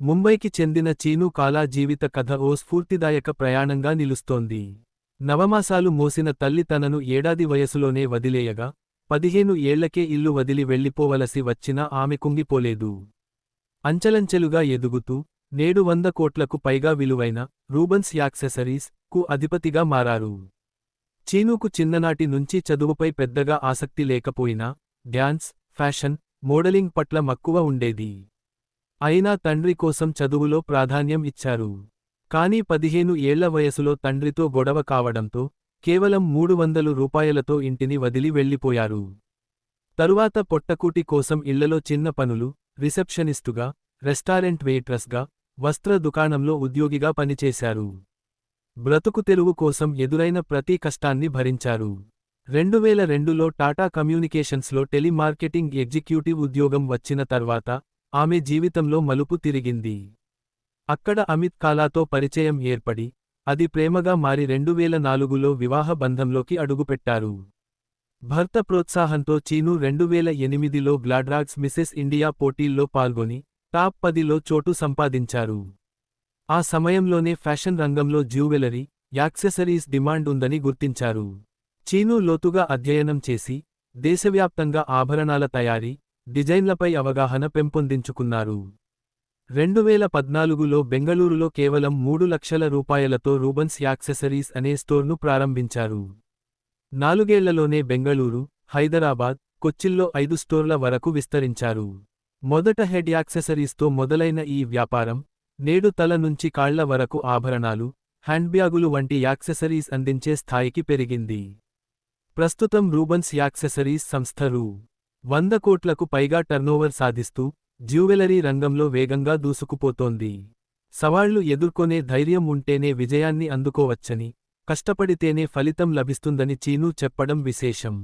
ముంబైకి చెందిన చీను కాలా జీవిత కథ ఓ స్ఫూర్తిదాయక ప్రయాణంగా నిలుస్తోంది. నవమాసాలు మోసిన తల్లి తనను ఏడాది వయసులోనే వదిలేయగా, 15 ఏళ్లకే ఇల్లు వదిలి వెళ్లిపోవలసి వచ్చినా ఆమె కుంగిపోలేదు. అంచెలంచెలుగా ఎదుగుతూ, నేడు 100 కోట్లకు పైగా విలువైన రూబన్స్ యాక్సెసరీస్ కు అధిపతిగా మారారు. చీనూకు చిన్ననాటి నుంచి చదువుపై పెద్దగా ఆసక్తి లేకపోయినా, డ్యాన్స్, ఫ్యాషన్, మోడలింగ్ పట్ల మక్కువ ఉండేది. అయినా తండ్రి కోసం చదువులో ప్రాధాన్యం ఇచ్చారు. కానీ 15 ఏళ్ల వయసులో తండ్రితో గొడవ కావడంతో, కేవలం 300 రూపాయలతో ఇంటిని వదిలి వెళ్లిపోయారు. తరువాత పొట్టకూటి కోసం ఇళ్లలో చిన్న పనులు, రిసెప్షనిస్టుగా, రెస్టారెంట్ వెయిట్రస్గా, వస్త్ర దుకాణంలో ఉద్యోగిగా పనిచేశారు. బ్రతుకుతెరువు కోసం ఎదురైన ప్రతి కష్టాన్ని భరించారు. 2002లో టాటా కమ్యూనికేషన్స్లో టెలిమార్కెటింగ్ ఎగ్జిక్యూటివ్ ఉద్యోగం వచ్చిన తర్వాత, ఆమె జీవితంలో మలుపు తిరిగింది. అక్కడ అమిత్ కాలాతో పరిచయం ఏర్పడి, అది ప్రేమగా మారి 2004లో వివాహ బంధంలోకి అడుగుపెట్టారు. భర్త ప్రోత్సాహంతో చీను 2008లో గ్లాడ్రాగ్స్ మిసెస్ ఇండియా పోటీల్లో పాల్గొని, టాప్ 10లో చోటు సంపాదించారు. ఆ సమయంలోనే ఫ్యాషన్ రంగంలో జ్యువెలరీ, యాక్సెసరీస్ డిమాండ్ ఉందని గుర్తించారు. చీను లోతుగా అధ్యయనం చేసి, దేశవ్యాప్తంగా ఆభరణాల తయారీ, డిజైన్లపై అవగాహన పెంపొందించుకున్నారు. 2014లో బెంగళూరులో కేవలం 3 లక్షల రూపాయలతో రూబన్స్ యాక్సెసరీస్ అనే స్టోర్ను ప్రారంభించారు. 4 ఏళ్లలోనే బెంగళూరు, హైదరాబాద్, కొచ్చిల్లో 5 స్టోర్ల వరకు విస్తరించారు. మొదట హెడ్ యాక్సెసరీస్తో మొదలైన ఈ వ్యాపారం, నేడు తల నుంచి కాళ్ల వరకు ఆభరణాలు, హ్యాండ్బ్యాగులు వంటి యాక్సెసరీస్ అందించే స్థాయికి పెరిగింది. ప్రస్తుతం రూబన్స్ యాక్సెసరీస్ సంస్థ రూ. 100 కోట్లకు పైగా టర్నోవర్ సాధిస్తూ, జ్యువెలరీ రంగంలో వేగంగా దూసుకుపోతోంది. సవాళ్లు ఎదుర్కొనే ధైర్యం ఉంటేనే విజయాన్ని అందుకోవచ్చని, కష్టపడితేనే ఫలితం లభిస్తుందని చీను చెప్పడం విశేషం.